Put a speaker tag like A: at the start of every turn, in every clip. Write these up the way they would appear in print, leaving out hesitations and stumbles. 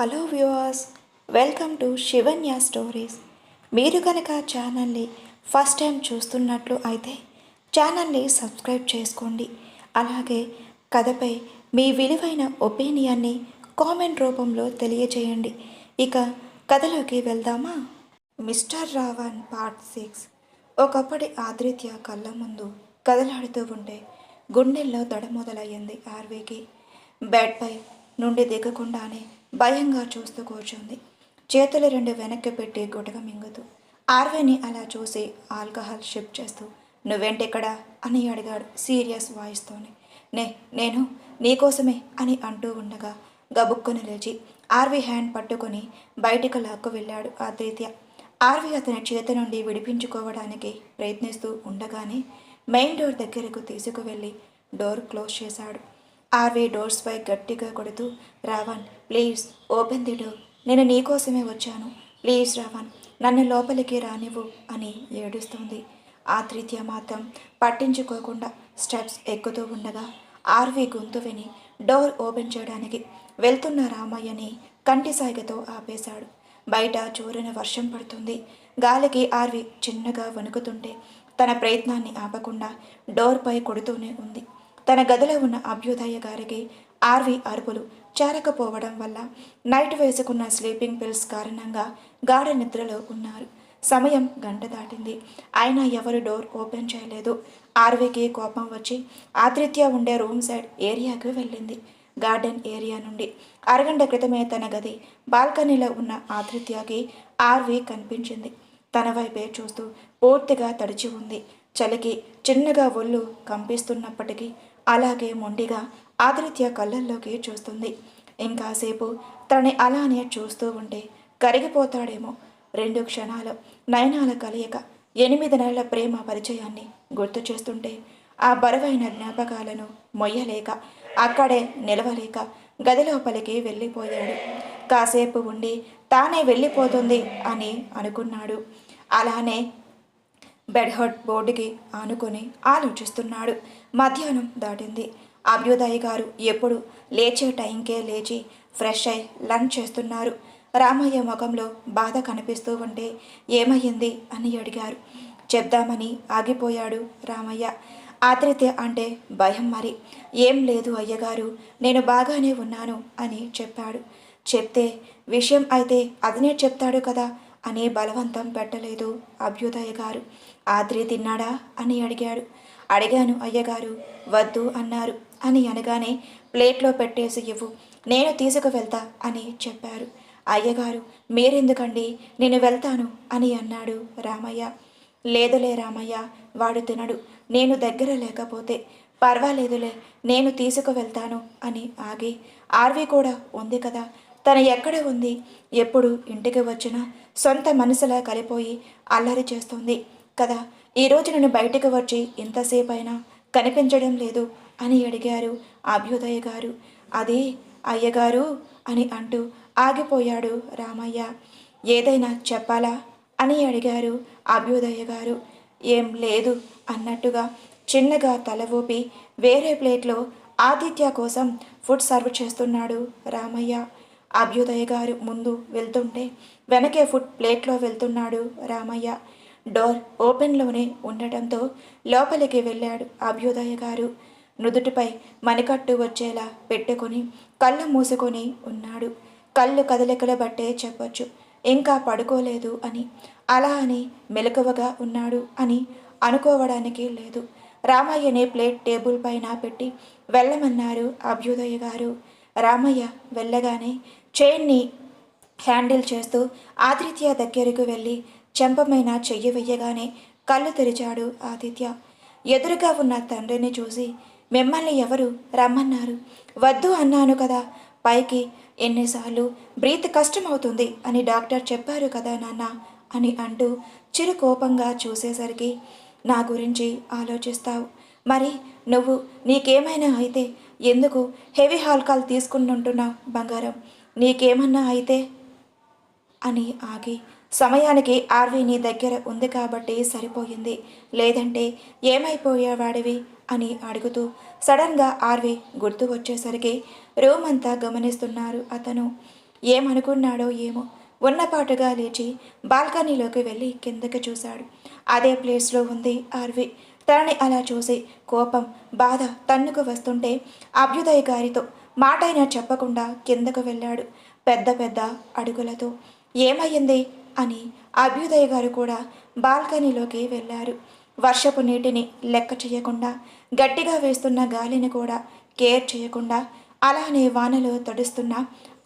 A: Hello viewers, welcome to Shivanya stories. మీరు కనుక ఛానల్ని ఫస్ట్ టైం చూస్తున్నట్లు అయితే ఛానల్ని సబ్స్క్రైబ్ చేసుకోండి. అలాగే కథపై మీ విలువైన ఒపీనియన్ని కామెంట్ రూపంలో తెలియచేయండి. ఇక కథలోకి వెళ్దామా? Mister Ravan part 6. ఒకప్పటి ఆదిత్య కళ్ళ ముందు కదలాడుతూ ఉంటే గుండెల్లో దడ మొదలయ్యింది ఆర్వీకి. బెడ్పై నుండి దిగకుండానే భయంగా చూస్తూ కూర్చుంది. చేతులు రెండు వెనక్కి పెట్టి గుటక మింగుతూ ఆర్వీని అలా చూసి ఆల్కహాల్ షిప్ చేస్తూ నువ్వేంటిక్కడా అని అడిగాడు సీరియస్ వాయిస్తోనే. నేను నీకోసమే అని అంటూ ఉండగా గబుక్కుని లేచి ఆర్వీ హ్యాండ్ పట్టుకొని బయటికి లాక్కు వెళ్ళాడు ఆదిత్య. ఆర్వీ అతని చేతి నుండి విడిపించుకోవడానికి ప్రయత్నిస్తూ ఉండగానే మెయిన్ డోర్ దగ్గరకు తీసుకువెళ్ళి డోర్ క్లోజ్ చేశాడు. ఆర్వీ డోర్స్పై గట్టిగా కొడుతూ, Ravan please open the door, నేను నీకోసమే వచ్చాను, ప్లీజ్ రావణ్ నన్ను లోపలికి రానివ్వు అని ఏడుస్తుంది. ఆదిత్య మాత్రం పట్టించుకోకుండా స్టెప్స్ ఎక్కుతూ ఉండగా ఆర్వీ గొంతు విని డోర్ ఓపెన్ చేయడానికి వెళ్తున్న రామయ్యని కంటి సాయిగతో ఆపేశాడు. బయట జోరున వర్షం పడుతుంది. గాలికి ఆర్వీ చిన్నగా వణుకుతుంటే తన ప్రయత్నాన్ని ఆపకుండా డోర్పై కొడుతూనే ఉంది. తన గదిలో ఉన్న అభ్యుదయ గారికి ఆర్వీ అరుపులు చేరకపోవడం వల్ల నైట్ వేసుకున్న స్లీపింగ్ పిల్స్ కారణంగా గాఢ నిద్రలో ఉన్నారు. సమయం గంట దాటింది, అయినా ఎవరు డోర్ ఓపెన్ చేయలేదు. ఆర్వీకి కోపం వచ్చి ఆదిత్య ఉండే రూమ్ సైడ్ ఏరియాకు వెళ్ళింది. గార్డెన్ ఏరియా నుండి అరగంట క్రితమే తన గది బాల్కనీలో ఉన్న ఆదిత్యకి ఆర్వీ కనిపించింది. తన వైపే చూస్తూ పూర్తిగా తడిచి ఉంది. చలికి చిన్నగా ఒళ్ళు కంపిస్తున్నప్పటికీ అలాగే మొండిగా ఆదిత్య కళ్ళల్లోకి చూస్తుంది. ఇంకాసేపు తనని అలానే చూస్తూ ఉంటే కరిగిపోతాడేమో. 2 క్షణాలు నయనాల కలయిక 8 నెలల ప్రేమ పరిచయాన్ని గుర్తు చేస్తుంటే ఆ బరువైన జ్ఞాపకాలను మొయ్యలేక అక్కడే నిలవలేక గదిలోపలికి వెళ్ళిపోయాడు. కాసేపు ఉండి తానే వెళ్ళిపోతుంది అని అనుకున్నాడు. అలానే బెడ్హెడ్ బోర్డుకి ఆనుకొని ఆలోచిస్తున్నాడు. మధ్యాహ్నం దాటింది. అభ్యుదయ్ గారు ఎప్పుడు లేచే టైంకే లేచి ఫ్రెష్ అయి లంచ్ చేస్తున్నారు. రామయ్య ముఖంలో బాధ కనిపిస్తూ ఉంటే ఏమయ్యింది అని అడిగారు. చెప్దామని ఆగిపోయాడు రామయ్య. ఆదిత్య అంటే భయం మరి. ఏం లేదు అయ్యగారు, నేను బాగానే ఉన్నాను అని చెప్పాడు. చెప్తే విషయం అయితే అతనే చెప్తాడు కదా అని బలవంతం పెట్టలేదు అభ్యుదయ గారు. ఆద్రి తిన్నాడా అని అడిగాడు. అడిగాను అయ్యగారు, వద్దు అన్నారు అని అనగానే ప్లేట్లో పెట్టేసి ఇవ్వు, నేను తీసుకువెళ్తా అని చెప్పారు. అయ్యగారు మీరెందుకండి, నేను వెళ్తాను అని అన్నాడు రామయ్య. లేదులే రామయ్య, వాడు తినడు, నేను దగ్గర లేకపోతే పర్వాలేదులే, నేను తీసుకువెళ్తాను అని ఆగి ఆర్వి కూడా ఉంది కదా, తను ఎక్కడ ఉంది, ఎప్పుడు ఇంటికి వచ్చినా సొంత మనసులా కలిపోయి అల్లరి చేస్తుంది కదా, ఈరోజు నేను బయటకు వచ్చి ఇంతసేపు అయినా కనిపించడం లేదు అని అడిగారు అభ్యుదయ గారు. అది అయ్యగారు అని అంటూ ఆగిపోయాడు రామయ్య. ఏదైనా చెప్పాలా అని అడిగారు అభ్యుదయ గారు. ఏం లేదు అన్నట్టుగా చిన్నగా తల ఊపి వేరే ప్లేట్లో ఆదిత్య కోసం ఫుడ్ సర్వ్ చేస్తున్నాడు రామయ్య. అభ్యుదయ గారు ముందు వెళ్తుంటే వెనకే ఫుడ్ ప్లేట్లో వెళ్తున్నాడు రామయ్య. డోర్ ఓపెన్లోనే ఉండటంతో లోపలికి వెళ్ళాడు అభ్యుదయ గారు. నుదుటిపై మణికట్టు వచ్చేలా పెట్టుకొని కళ్ళు మూసుకొని ఉన్నాడు. కళ్ళు కదలికలు బట్టే చెప్పొచ్చు ఇంకా పడుకోలేదు అని. అలా అని మెలకువగా ఉన్నాడు అని అనుకోవడానికి లేదు. రామయ్యని ప్లేట్ టేబుల్ పైన పెట్టి వెళ్ళమన్నారు అభ్యుదయ గారు. రామయ్య వెళ్ళగానే చైన్ని హ్యాండిల్ చేస్తూ ఆదిత్య దగ్గరకు వెళ్ళి చెంపమైన చెయ్యి వెయ్యగానే కళ్ళు తెరిచాడు ఆదిత్య. ఎదురుగా ఉన్న తండ్రిని చూసి, మిమ్మల్ని ఎవరు రమ్మన్నారు, వద్దు అన్నాను కదా, పైకి ఎన్నిసార్లు బ్రీత్ కష్టమవుతుంది అని డాక్టర్ చెప్పారు కదా నాన్న అని అంటూ చిరు కోపంగా చూసేసరికి, నా గురించి ఆలోచిస్తావు మరి, నువ్వు నీకేమైనా అయితే ఎందుకు హెవీ ఆల్కహాల్ తీసుకుంటుంటున్నావు బంగారం, నీకేమన్నా అయితే అని ఆగి, సమయానికి ఆర్వీ నీ దగ్గర ఉంది కాబట్టి సరిపోయింది, లేదంటే ఏమైపోయేవాడివి అని అడుగుతూ సడన్గా ఆర్వీ గుర్తు వచ్చేసరికి రూమ్ అంతా గమనిస్తున్నారు అతను. ఏమనుకున్నాడో ఏమో ఉన్నపాటుగా లేచి బాల్కనీలోకి వెళ్ళి కిందకి చూశాడు. అదే ప్లేస్లో ఉంది ఆర్వి. తనని అలా చూసి కోపం బాధ తన్నుకు వస్తుంటే అభ్యుదయ్ గారితో మాటైనా చెప్పకుండా కిందకు వెళ్ళాడు పెద్ద పెద్ద అడుగులతో. ఏమయ్యింది అని అభ్యుదయ్ గారు కూడా బాల్కనీలోకి వెళ్ళారు. వర్షపు నీటిని లెక్క చేయకుండా గట్టిగా వేస్తున్న గాలిని కూడా కేర్ చేయకుండా అలానే వానలో తడుస్తున్న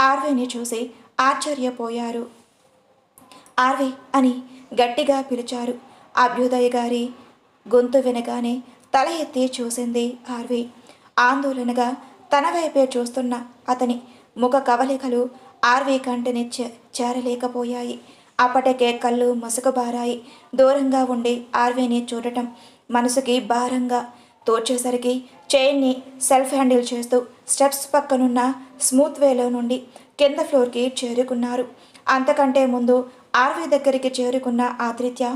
A: ఆర్వీని చూసి ఆశ్చర్యపోయారు. ఆర్వి అని గట్టిగా పిలిచారు. అభ్యుదయ్ గారి గొంతు వినగానే తల ఎత్తి చూసింది ఆర్వి. ఆందోళనగా తన వైపే చూస్తున్న అతని ముఖ కవలికలు ఆర్వి కంటిని చేరలేకపోయాయి. అప్పటికే కళ్ళు మసుకుబారాయి. దూరంగా ఉండి ఆర్వీని చూడటం మనసుకి భారంగా తోచేసరికి చైన్ని సెల్ఫ్ హ్యాండిల్ చేస్తూ స్టెప్స్ పక్కనున్న స్మూత్ వేలో నుండి కింద ఫ్లోర్కి చేరుకున్నారు. అంతకంటే ముందు ఆర్వి దగ్గరికి చేరుకున్న ఆదిత్య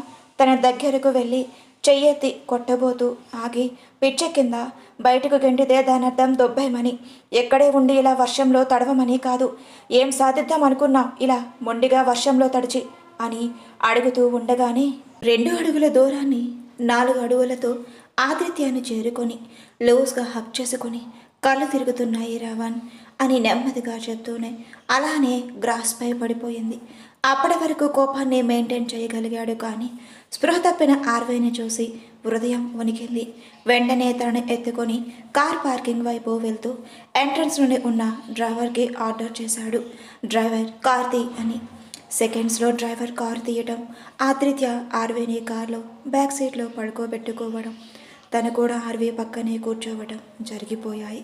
A: తన దగ్గరకు వెళ్ళి చెయ్యెత్తి కొట్టబోతూ ఆగి పిచ్చ కింద బయటకు గెంటితే దానర్థం దొబ్బేమని, ఎక్కడే ఉండి ఇలా వర్షంలో తడవమని కాదు. ఏం సాధిద్దాం అనుకున్నాం ఇలా మొండిగా వర్షంలో తడిచి అని అడుగుతూ ఉండగానే 2 అడుగుల దూరాన్ని 4 అడుగులతో ఆదిత్యాన్ని చేరుకొని లూజ్గా హక్ చేసుకొని కళ్ళు తిరుగుతున్నాయి రావణ్ అని నెమ్మదిగా చెప్తూనే అలానే గ్రాస్పై పడిపోయింది. అప్పటి వరకు కోపాన్ని మెయింటైన్ చేయగలిగాడు. కానీ స్పృహ తప్పిన ఆర్వీని చూసి హృదయం వణికింది. వెంటనే తనను ఎత్తుకొని కార్ పార్కింగ్ వైపు వెళ్తూ ఎంట్రన్స్ నుండి ఉన్న డ్రైవర్కి ఆర్డర్ చేశాడు. డ్రైవర్ కార్ తీ అని. సెకండ్స్లో డ్రైవర్ కారు తీయటం, ఆదిత్య ఆర్వీని కార్లో బ్యాక్ సీట్లో పడుకోబెట్టుకోవడం, తను కూడా ఆర్వీ పక్కనే కూర్చోవడం జరిగిపోయాయి.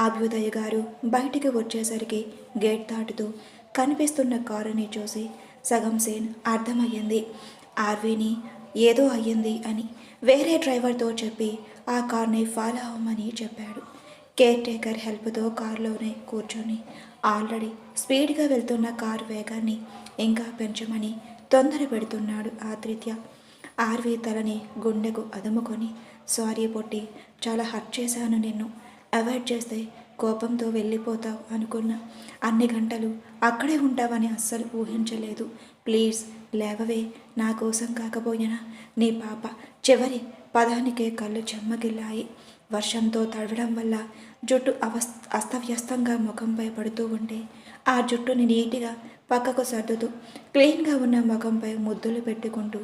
A: అభ్యుదయ్ గారు బయటికి వచ్చేసరికి గేట్ దాటుతూ కనిపిస్తున్న కారుని చూసి సగం సీన్ అర్థమయ్యింది. ఆర్వీని ఏదో అయ్యింది అని వేరే డ్రైవర్తో చెప్పి ఆ కార్ని ఫాలో అవ్వమని చెప్పాడు. కేర్ టేకర్ హెల్ప్తో కారులోనే కూర్చొని ఆల్రెడీ స్పీడ్గా వెళ్తున్న కారు వేగాన్ని ఇంకా పెంచమని తొందర పెడుతున్నాడు ఆదిత్య. ఆర్వి తలని గుండెకు అదుముకొని సారీ పొట్టి, చాలా హర్ట్ చేశాను నిన్ను. అవాయిడ్ చేస్తే కోపంతో వెళ్ళిపోతావు అనుకున్నా. అన్ని గంటలు అక్కడే ఉంటావని అస్సలు ఊహించలేదు. ప్లీజ్ లేవవే. నా కోసం కాకపోయినా నీ పాప చివరి పదానికే కళ్ళు చెమ్మగిల్లాయి. వర్షంతో తడవడం వల్ల జుట్టు అస్తవ్యస్తంగా ముఖంపై పడుతూ ఉంటే ఆ జుట్టుని నీట్గా పక్కకు సర్దుతూ క్లీన్గా ఉన్న ముఖంపై ముద్దులు పెట్టుకుంటూ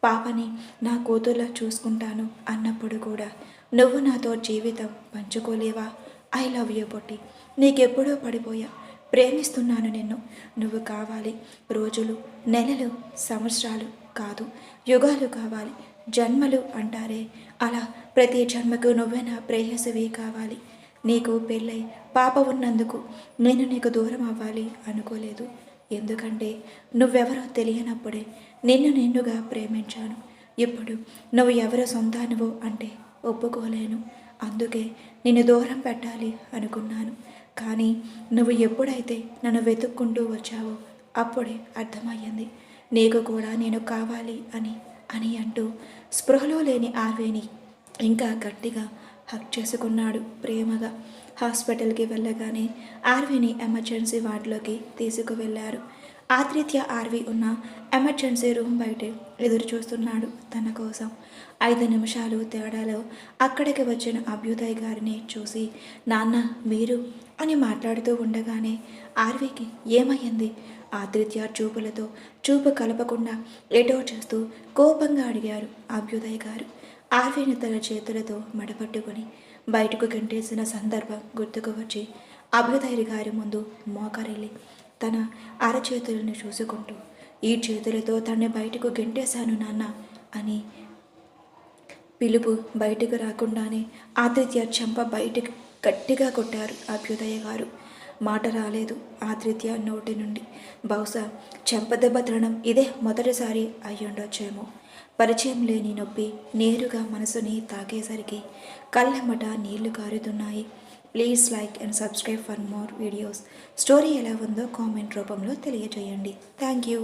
A: పాపని నా కూతుర్లా చూసుకుంటాను అన్నప్పుడు కూడా నువ్వు నాతో జీవితం పంచుకోలేవా? ఐ లవ్ యూ పొట్టి. నీకెప్పుడో పడిపోయా. ప్రేమిస్తున్నాను నిన్ను. నువ్వు కావాలి. రోజులు, నెలలు, సంవత్సరాలు కాదు, యుగాలు కావాలి. జన్మలు అంటారే, అలా ప్రతి జన్మకు నువ్వే నా ప్రేయసివి కావాలి. నీకు పెళ్ళై పాప ఉన్నందుకు నేను నీకు దూరం అవ్వాలి అనుకోలేదు. ఎందుకంటే నువ్వెవరో తెలియనప్పుడే నిన్నుగా ప్రేమించాను. ఇప్పుడు నువ్వు ఎవరో సొంతానువో అంటే ఒప్పుకోలేను. అందుకే నిన్ను దూరం పెట్టాలి అనుకున్నాను. కానీ నువ్వు ఎప్పుడైతే నన్ను వెతుక్కుంటూ వచ్చావో అప్పుడే అర్థమయ్యింది నీకు కూడా నేను కావాలి అని అని అంటూ స్పృహలో లేని ఆర్వీని ఇంకా గట్టిగా హక్ చేసుకున్నాడు ప్రేమగా. హాస్పిటల్కి వెళ్ళగానే ఆర్వీని ఎమర్జెన్సీ వార్డులోకి తీసుకువెళ్ళారు. ఆదిత్య ఆర్వి ఉన్న ఎమర్జెన్సీ రూమ్ బయటే ఎదురు చూస్తున్నాడు తన కోసం. 5 నిమిషాలు తేడాలో అక్కడికి వచ్చిన అభ్యుదయ్ గారిని చూసి నాన్న మీరు అని మాట్లాడుతూ ఉండగానే ఆర్వికి ఏమయ్యింది? ఆదిత్య చూపులతో చూపు కలపకుండా ఎటో చేస్తూ కోపంగా అడిగారు అభ్యుదయ్ గారు. ఆర్విని తన చేతులతో మడపట్టుకొని బయటకు గంటేసిన సందర్భం గుర్తుకు వచ్చి అభ్యుదయ్ గారి ముందు మోకరిల్లి తన అరచేతులను చూసుకుంటూ ఈ చేతులతో తనని బయటకు గెంటేశాను నాన్న అని పిలుపు బయటకు రాకుండానే ఆదిత్య చెంప బయటకు గట్టిగా కొట్టారు అభ్యుదయ్ గారు. మాట రాలేదు ఆదిత్య నోటి నుండి. బహుశా చెంపదెబ్బ తినడం ఇదే మొదటిసారి అయ్యుండొచ్చేమో. పరిచయం లేని నొప్పి నేరుగా మనసుని తాకేసరికి కళ్ళెమ్మట నీళ్లు కారుతున్నాయి. Please like and subscribe for more videos. Story ఎలా ఉందో కామెంట్ రూపంలో తెలియజేయండి. Thank you.